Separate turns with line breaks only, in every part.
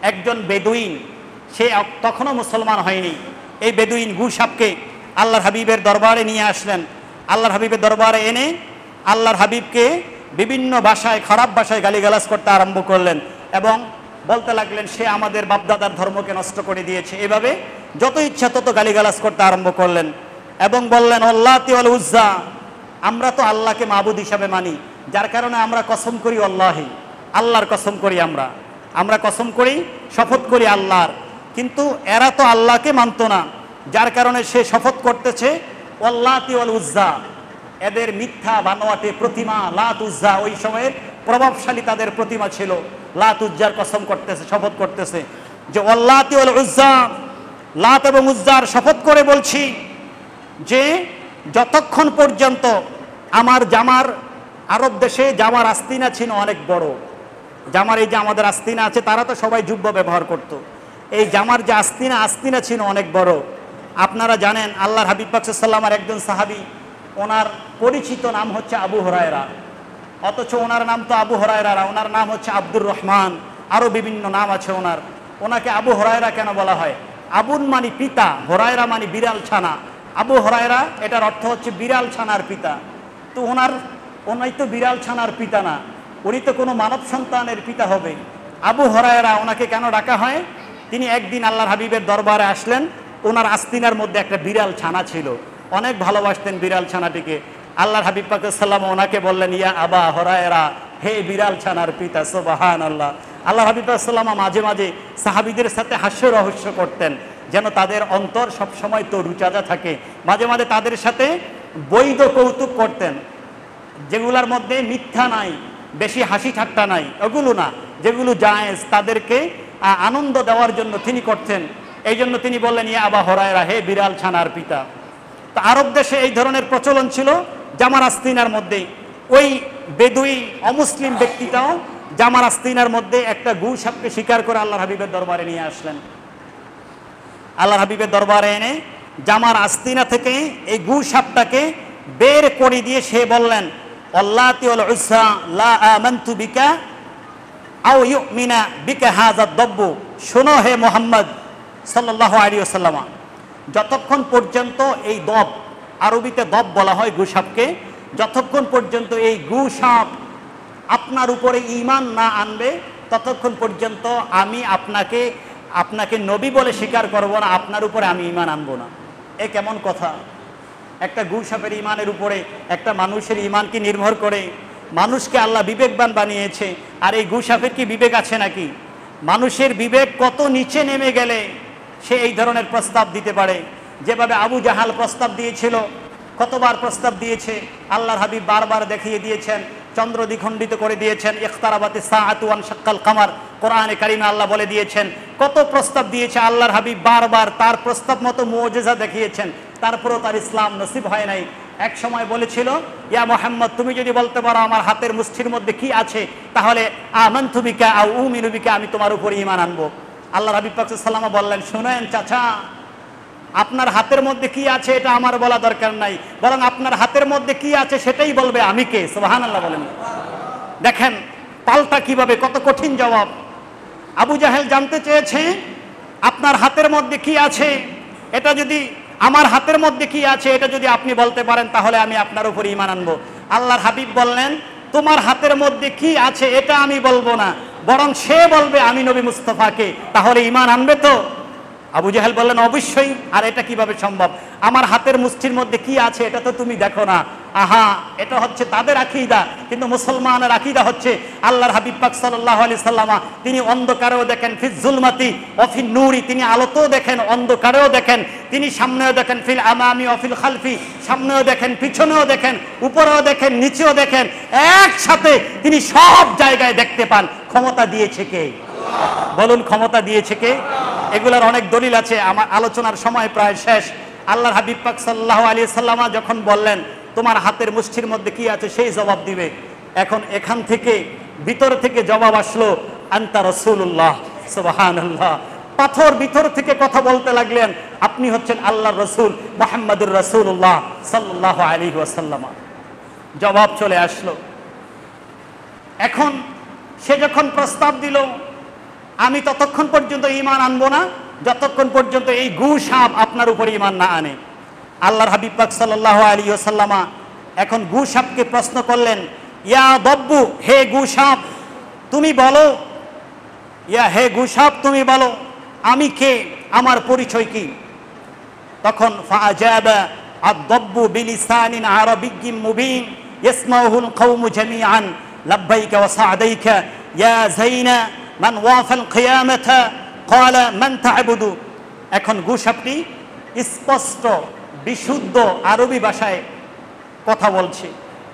একজন বেদুইন, সে তখনও মুসলমান হয়নি, এই বেদুইন গুসাপকে আল্লাহর হাবিবের দরবারে নিয়ে আসলেন। আল্লাহর হাবিবের দরবারে এনে আল্লাহর হাবিবকে বিভিন্ন ভাষায়, খারাপ ভাষায় গালিগালাজ করতে আরম্ভ করলেন এবং বলতে লাগলেন সে আমাদের বাপদাদার ধর্মকে নষ্ট করে দিয়েছে। এভাবে যত ইচ্ছা তত গালিগালাজ করতে আরম্ভ করলেন এবং বললেন আল্লাতি ওয়াল উজ্জা, আমরা তো আল্লাহকে মাবুদ হিসাবে মানি, যার কারণে আমরা কসম করি আল্লাহি, আল্লাহর কসম করি, আমরা কসম করি, শপথ করি আল্লাহর। কিন্তু এরা তো আল্লাহকে মানত না, যার কারণে সে শপথ করতেছে আল্লাতি ওয়াল উজ্জা, এদের মিথ্যা বানোয়াটে প্রতিমা লাত উজ্জা, ওই সময়ের প্রভাবশালী তাদের প্রতিমা ছিল, লাত উজ্জার কসম করতেছে, শপথ করতেছে যে আল্লাতি ওয়াল উজ্জা, লাত এবং উজ্জার শপথ করে বলছি যে যতক্ষণ পর্যন্ত আমার জামার, আরব দেশে জামার আস্তিনা ছিল অনেক বড়, জামার এই যে আমাদের আস্তিনা আছে তারা তো সবাই জুব্ব ব্যবহার করত, এই জামার যে আস্তিনা ছিল অনেক বড়। আপনারা জানেন আল্লাহর হাবিব পাক সাল্লাল্লাহু আলাইহি ওয়াসাল্লামের একজন সাহাবী, ওনার পরিচিত নাম হচ্ছে আবু হুরায়রা, অথচ ওনার নাম তো আবু হুরায়রা না, ওনার নাম হচ্ছে আব্দুর রহমান, আরও বিভিন্ন নাম আছে ওনার। ওনাকে আবু হুরায়রা কেন বলা হয়? আবুন মানে পিতা, হুরায়রা মানে বিড়াল ছানা, আবু হুরায়রা এটার অর্থ হচ্ছে বিড়াল ছানার পিতা। তো ওনাই তো বিড়াল ছানার পিতা না, উনি তো কোনো মানব সন্তানের পিতা হবে। আবু হুরায়রা ওনাকে কেন ডাকা হয়? তিনি একদিন আল্লাহর হাবিবের দরবারে আসলেন, ওনার আস্তিনার মধ্যে একটা বিড়াল ছানা ছিল, অনেক ভালোবাসতেন বিড়াল ছানাটিকে। আল্লাহর হাবিব পাক সাল্লাল্লাহু আলাইহি ওয়াসাল্লাম ওনাকে বললেন ইয়া আবা হুরায়রা, হে বিড়াল ছানার পিতা। সুবহানাল্লাহ। আল্লাহর হাবিব পাক সাল্লাল্লাহু আলাইহি ওয়াসাল্লাম মাঝে মাঝে সাহাবীদের সাথে হাস্য রহস্য করতেন, যেন তাদের অন্তর সবসময় তরুতাজা থাকে। মাঝে মাঝে তাদের সাথে বৈধ কৌতুক করতেন, যেগুলোর মধ্যে মিথ্যা নাই, বেশি হাসি ঠাট্টা নাই, ওগুলো না, যেগুলো জায়েজ তাদেরকে আনন্দ দেওয়ার জন্য তিনি করতেন। এই জন্য তিনি বললেন ইয়া আবা হুরায়রা, হে বিড়াল ছানার পিতা। তো আরব দেশে এই ধরনের প্রচলন ছিল জামার আস্তিনার মধ্যে। ওই বেদুই অমুসলিম ব্যক্তিটাও জামার আস্তিনার মধ্যে একটা গু সাপকে শিকার করে আল্লাহর হাবিবের দরবারে নিয়ে আসলেন। আল্লাহর হাবিবের দরবারে এনে জামার আস্তিনা থেকে এই গু সাপটাকে বের করে দিয়ে সে বললেন আল্লাতি ওয়াল উজ্জা লা আমানতু বিকা আও ইউমিনা বিকা হাযা দাব্বু, শোনো হে মুহাম্মদ সাল্লাল্লাহু আলাইহি ওয়াসাল্লাম, যতক্ষণ পর্যন্ত এই দব, আরবিতে দব বলা হয় গুসাপকে, যতক্ষণ পর্যন্ত এই গুসাপ আপনার উপরে ঈমান না আনবে ততক্ষণ পর্যন্ত আমি আপনাকে নবী বলে স্বীকার করব না, আপনার উপরে আমি ঈমান আনবো না। এ কেমন কথা? একটা গুসাপের ঈমানের উপরে একটা মানুষের ঈমান কি নির্ভর করে? মানুষকে আল্লাহ বিবেকবান বানিয়েছে, আর এই গুসাপের কি বিবেক আছে নাকি? মানুষের বিবেক কত নিচে নেমে গেলে সে এই ধরনের প্রস্তাব দিতে পারে। যেভাবে আবু জাহাল প্রস্তাব দিয়েছিল, কতবার প্রস্তাব দিয়েছে, আল্লাহর হাবিব বারবার দেখিয়ে দিয়েছেন, চন্দ্র দ্বিখণ্ডিত করে দিয়েছেন, ইখতারাবাতিস সাআতু ওয়ান শাক্কাল কামার, কোরআনে কারিমে আল্লাহ বলে দিয়েছেন, কত প্রস্তাব দিয়েছে আল্লাহর হাবিব, বারবার তার প্রস্তাব মতো মুআজিজা দেখিয়েছেন, তারপরেও তার ইসলাম নসিব হয় নাই। এক সময় বলেছিল ইয়া মুহাম্মদ, তুমি যদি বলতে পারো আমার হাতের মুষ্টির মধ্যে কি আছে, তাহলে আমানতু বিকা আও উমিনু বিকা, আমি তোমার উপরে ঈমান আনবো। আল্লাহর হাবিব পাক সাল্লাল্লাহু আলাইহি ওয়াসাল্লাম বললেন, শুনেন চাচা, আপনার হাতের মধ্যে কি আছে এটা আমার বলা দরকার নাই, বরং আপনার হাতের মধ্যে কি আছে সেটাই বলবে আমি কে। সুবহানাল্লাহ বলেন। দেখেন পাল্টা কিভাবে, কত কঠিন জবাব। আবু জাহেল জানতে চেয়েছে আপনার হাতের মধ্যে কি আছে, এটা যদি আমার হাতের মধ্যে কি আছে এটা যদি আপনি বলতে পারেন তাহলে আমি আপনার উপর ঈমান আনবো। আল্লাহর হাবিব বললেন, তোমার হাতের মধ্যে কি আছে এটা আমি বলবো না, বরং সে বলবে আমি নবী মুস্তাফাকে, তাহলে ঈমান আনবে তো? আবু জাহেল বললেন, অবশ্যই। আর এটা কিভাবে সম্ভব? আমার হাতের মুষ্টির মধ্যে কি আছে এটা তো তুমি দেখো না। আহা, এটা হচ্ছে তাদের আকীদা, কিন্তু মুসলমানের আকীদা হচ্ছে আল্লাহর হাবিব পাক সাল্লাল্লাহু আলাইহি সাল্লাম তিনি অন্ধকারেও দেখেন, ফিজ জুলমাতি ওয়া ফিন নূরি, তিনি আলোতেও দেখেন, অন্ধকারেও দেখেন, তিনি সামনেও দেখেন, ফিল আমামি ওয়া ফিল খালফি, সামনেও দেখেন, পিছনেও দেখেন, উপরেও দেখেন, নিচেও দেখেন, একসাথে তিনি সব জায়গায় দেখতে পান। ক্ষমতা দিয়েছে কে? বলুন, ক্ষমতা দিয়েছে কে? এগুলার অনেক দলিল আছে, আমার আলোচনার সময় প্রায় শেষ। আল্লাহর হাবিব পাক সাল্লাল্লাহু আলাইহি সাল্লাম যখন বললেন তোমার হাতের মুষ্টির মধ্যে কি আছে, সেই জবাব দিবে। এখন এখান থেকে ভিতর থেকে জবাব আসলো, আনতা রাসূলুল্লাহ। সুবহানাল্লাহ। পাথর ভিতর থেকে কথা বলতে লাগলেন, আপনি হচ্ছেন আল্লাহর রাসূল মুহাম্মদুর রাসূলুল্লাহ সাল্লাল্লাহু আলাইহি ওয়াসাল্লাম। জবাব চলে আসলো। এখন সে যখন প্রস্তাব দিল আমি ততক্ষণ পর্যন্ত ঈমান আনবো না যতক্ষণ পর্যন্ত এই গু সাপ আপনার উপরে ঈমান না আনে। আল্লাহর হাবিব পাক সাল্লাল্লাহু আলাইহি ওয়াসাল্লাম এখন গু সাপকে প্রশ্ন করলেন, ইয়া দব্বু, হে গু সাপ তুমি বলো, হে গু সাপ তুমি বলো আমি কে, আমার পরিচয় কি? তখন ফাআজাবা আদ-দাব্বু বিলিসানিন আরাবিয়্যিন মুবিন ইয়াসমাউহুল কওমু জামিআন লাব্বাইকা ওয়া সা'দাইকা ইয়া যাইনা মান ওয়াফাল কিয়ামাতা ক্বালা মান তা'বুদু। এখন গু সাপটি স্পষ্ট বিশুদ্ধ আরবি ভাষায় কথা বলছে।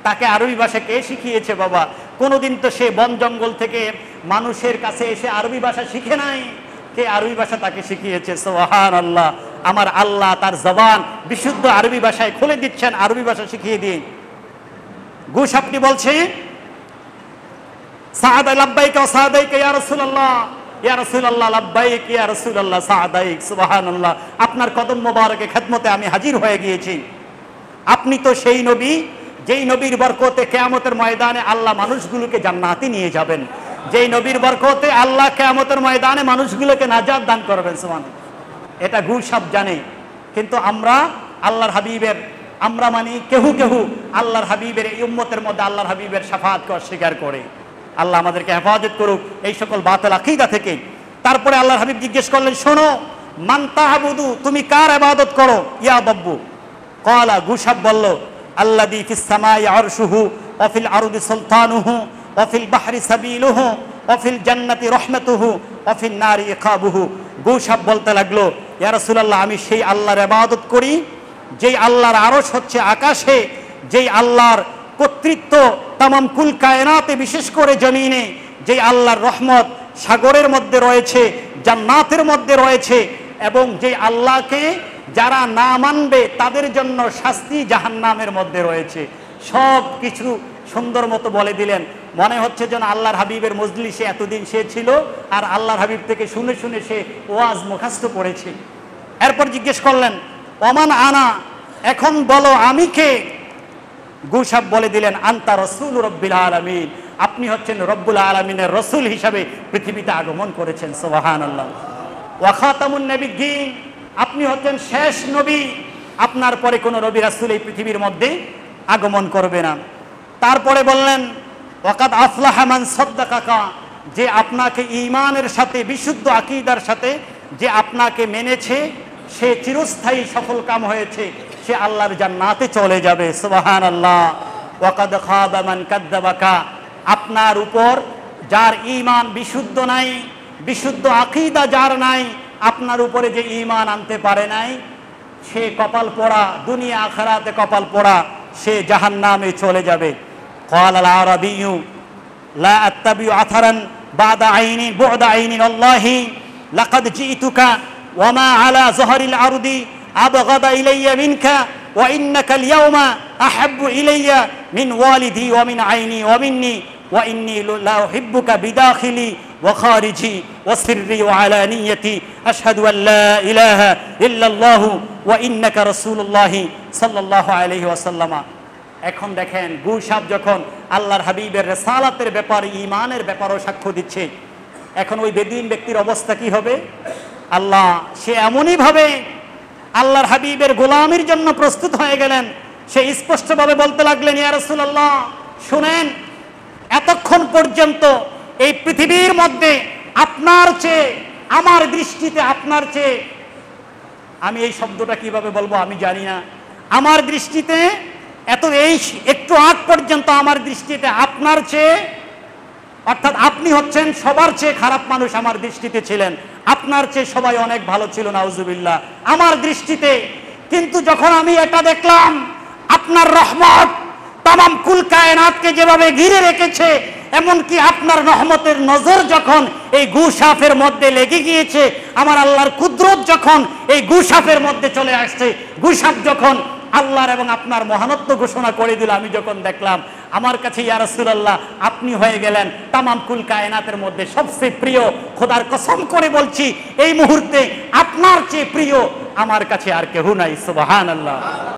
তাকে আরবি ভাষা কে শিখিয়েছে বাবা? কোনোদিন তো সে বন জঙ্গল থেকে মানুষের কাছে এসে আরবি ভাষা শিখে নাই। কে আরবি ভাষা তাকে শিখিয়েছে? সুবহানাল্লাহ, আমার আল্লাহ তার জবান বিশুদ্ধ আরবি ভাষায় খুলে দিচ্ছেন, আরবি ভাষা শিখিয়ে দিয়ে। গু সাপটি বলছে, সা'দা লাব্বাইকা ওয়া সা'দাইকা ইয়া রাসূলুল্লাহ, ইয়া রাসূলুল্লাহ লাব্বাইক, ইয়া রাসূলুল্লাহ সা'দাইক। সুবহানাল্লাহ, আপনার কদম মোবারকে খেদমতে আমি হাজির হয়ে গিয়েছি। আপনি তো সেই নবী যেই নবীর বরকতে কিয়ামতের ময়দানে আল্লাহ মানুষগুলোকে জান্নাতে নিয়ে যাবেন, যেই নবীর বরকতে আল্লাহ কিয়ামতের ময়দানে মানুষগুলোকে নাজাত দান করবেন। সুবহানাল্লাহ, এটা গু সাপ জানে। কিন্তু আমরা আল্লাহর হাবিবের, আমরা মানে কেহু কেহু আল্লাহর হাবিবের এই উম্মতের মধ্যে আল্লাহর হাবিবের শাফাআতকে অস্বীকার করে। আল্লাহ আমাদেরকে হেফাজত করুক এই সকল বাতিল আকীদা থেকে। তারপরে আল্লাহর হাবিব জিজ্ঞেস করলেন, শোনো, মান তা'বুদু, তুমি কার ইবাদত করো? ইয়া দব্বু ক্বালা, গু সাপ বলল, আল্লাযী ফিস সামাই আরশুহু ওয়া ফিল আরদি সুলতানুহু ওয়া ফিল বাহরি সাবিলুহু ওয়া ফিল জান্নাতি রাহমাতুহু ওয়া ফিন নারি ইকাবুহু। গু সাপ বলতে লাগলো, ইয়া রাসূলুল্লাহ, আমি সেই আল্লাহর ইবাদত করি যেই আল্লাহর আরশ হচ্ছে আকাশে, যেই আল্লাহর কর্তৃত্ব তামাম কুল কায়নাতে বিশেষ করে জমিনে, যেই আল্লাহর রহমত সাগরের মধ্যে রয়েছে, জান্নাতের মধ্যে রয়েছে, এবং যেই আল্লাহকে যারা না মানবে তাদের জন্য শাস্তি জাহান্নামের মধ্যে রয়েছে। সব কিছু সুন্দর মতো বলে দিলেন। মনে হচ্ছে যেন আল্লাহর হাবিবের মজলিসে এতদিন সে ছিল আর আল্লাহর হাবিব থেকে শুনে শুনে সে ওয়াজ মুখস্থ করেছে। এরপর জিজ্ঞেস করলেন, ওমান আনা, এখন বলো আমি কে? গু সাপ বলে দিলেন, আনতা রাসূল রব্বিল আলামিন, আপনি হচ্ছেন রব্বুল আলামিনের রসুল হিসাবে পৃথিবীতে আগমন করেছেন। সুবহানাল্লাহ। ওয়া খাতামুন নবিয়্যিন, আপনি হচ্ছেন শেষ নবী, আপনার পরে কোনো নবী রাসূল এই পৃথিবীর মধ্যে আগমন করবে না। তারপরে বললেন, ওয়াকাদ আফলাহা মান সাদ্দাকাকা, যে আপনাকে ঈমানের সাথে বিশুদ্ধ আকীদার সাথে যে আপনাকে মেনেছে সে চিরস্থায়ী সফল কাম হয়েছে, সে আল্লাহর জান্নাতে চলে যাবে। সুবহানাল্লাহ। ওয়াকাদ খাবা মান কাযযাবাকা, আপনার উপর যার ঈমান বিশুদ্ধ নাই, বিশুদ্ধ আকীদা যার নাই, আপনার উপরে যে ঈমান আনতে পারে নাই, সে কপাল পোড়া, দুনিয়া আখিরাতে কপাল পোড়া, সে জাহান্নামে চলে যাবে। ক্বালা আল আরাবিয়্যু লা আত্তাবিউ আথারান বাদা আইনি বু'দা আইনি আল্লাহি লাকাদ জিতুকা ওয়া মা আলা যহরিল আরদি আবগাদা ইলাইয়া মিনকা ওয়া ইন্নাকা আল ইয়াওমা আহাব্বু ইলাইয়া মিন ওয়ালিদি ওয়া মিন আইনি ওয়া মিন্নি ওয়া ইন্নী লা উহিব্বুকা বিদাখিলি ওয়া খারিজি ওয়া সিররি ওয়া আলানিয়তি আশহাদু আল লা ইলাহা ইল্লাল্লাহু ওয়া ইন্নাকা রাসূলুল্লাহি সাল্লাল্লাহু আলাইহি ওয়াসাল্লাম। এখন দেখেন, গু সাপ যখন আল্লাহর হাবিবের রিসালাতের ব্যাপারে, ঈমানের ব্যাপারেও সাক্ষ্য দিচ্ছে, এখন ওই বেদুইন ব্যক্তির অবস্থা কি হবে? আল্লাহ, সে এমনই ভাবে আল্লাহর হাবিবের গোলামির জন্য প্রস্তুত হয়ে গেলেন। সে স্পষ্টভাবে বলতে লাগলেন, ইয়া রাসূলুল্লাহ, শুনেন, এতক্ষণ পর্যন্ত এই পৃথিবীর মধ্যে আপনার চেয়ে, আমার দৃষ্টিতে আপনার চেয়ে, আমি এই শব্দটা কিভাবে বলবো আমি জানি না, আমার দৃষ্টিতে একটু আগ পর্যন্ত আমার দৃষ্টিতে আপনার চেয়ে, অর্থাৎ আপনি হচ্ছেন সবার চেয়ে খারাপ মানুষ আমার দৃষ্টিতে ছিলেন, আপনার চেয়ে সবাই অনেক ভালো ছিল নাউজুবিল্লাহ আমার দৃষ্টিতে। কিন্তু যখন আমি এটা দেখলাম, আপনার রহমত তামাম কুল কায়নাতকে যেভাবে ঘিরে রেখেছে, এমনকি আপনার রহমতের নজর যখন এই গু সাপের মধ্যে লেগে গিয়েছে, আমার আল্লাহর কুদরত যখন এই গু সাপের মধ্যে চলে আসছে, গু সাপ যখন আল্লাহর এবং আপনার মহানত্ব ঘোষণা করে দিল, আমি যখন দেখলাম, আমার কাছে ইয়া রাসূলুল্লাহ আপনি হয়ে গেলেন তামাম কুল কায়নাতের মধ্যে সবচেয়ে প্রিয়। খোদার কসম করে বলছি, এই মুহূর্তে আপনার চেয়ে প্রিয় আমার কাছে আর কেউ নাই। সুবহানাল্লাহ।